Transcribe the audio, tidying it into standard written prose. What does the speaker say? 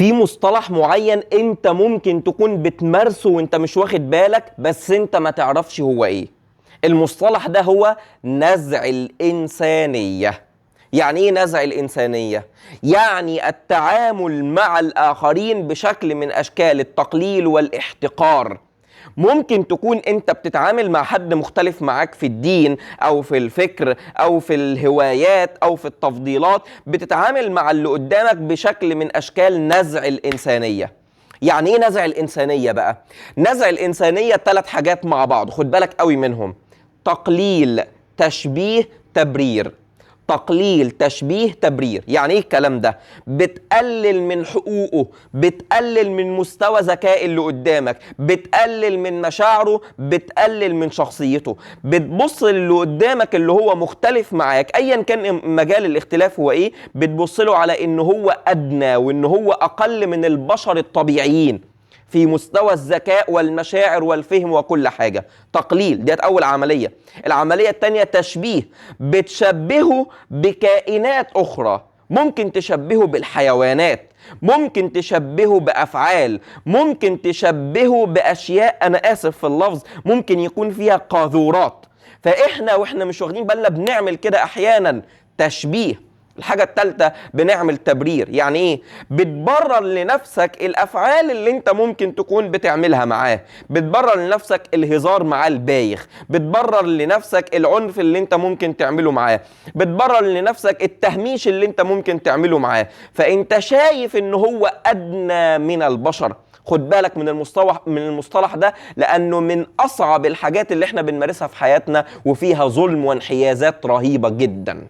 في مصطلح معين انت ممكن تكون بتمارسه وانت مش واخد بالك، بس انت ما تعرفش هو ايه. المصطلح ده هو نزع الإنسانية. يعني ايه نزع الإنسانية؟ يعني التعامل مع الآخرين بشكل من أشكال التقليل والاحتقار. ممكن تكون انت بتتعامل مع حد مختلف معاك في الدين او في الفكر او في الهوايات او في التفضيلات، بتتعامل مع اللي قدامك بشكل من اشكال نزع الانسانية. يعني ايه نزع الانسانية بقى؟ نزع الانسانية 3 حاجات مع بعض، خد بالك قوي منهم: تقليل، تشبيه، تبرير. تقليل، تشبيه، تبرير. يعني ايه الكلام ده؟ بتقلل من حقوقه، بتقلل من مستوى ذكاء اللي قدامك، بتقلل من مشاعره، بتقلل من شخصيته. بتبص للي قدامك اللي هو مختلف معاك ايا كان مجال الاختلاف هو ايه، بتبص له على انه هو ادنى وانه هو اقل من البشر الطبيعيين في مستوى الذكاء والمشاعر والفهم وكل حاجة. تقليل، ديت أول عملية. العملية التانية تشبيه، بتشبهه بكائنات أخرى، ممكن تشبهه بالحيوانات، ممكن تشبهه بأفعال، ممكن تشبهه بأشياء، أنا آسف في اللفظ، ممكن يكون فيها قاذورات. فإحنا وإحنا مش واخدين بالنا بنعمل كده أحيانا، تشبيه. الحاجة الثالثة بنعمل تبرير. يعني ايه؟ بتبرر لنفسك الافعال اللي انت ممكن تكون بتعملها معاه، بتبرر لنفسك الهزار معاه البايخ، بتبرر لنفسك العنف اللي انت ممكن تعمله معاه، بتبرر لنفسك التهميش اللي انت ممكن تعمله معاه. فانت شايف ان هو ادنى من البشر. خد بالك من المصطلح ده، لانه من اصعب الحاجات اللي احنا بنمارسها في حياتنا، وفيها ظلم وانحيازات رهيبة جدا.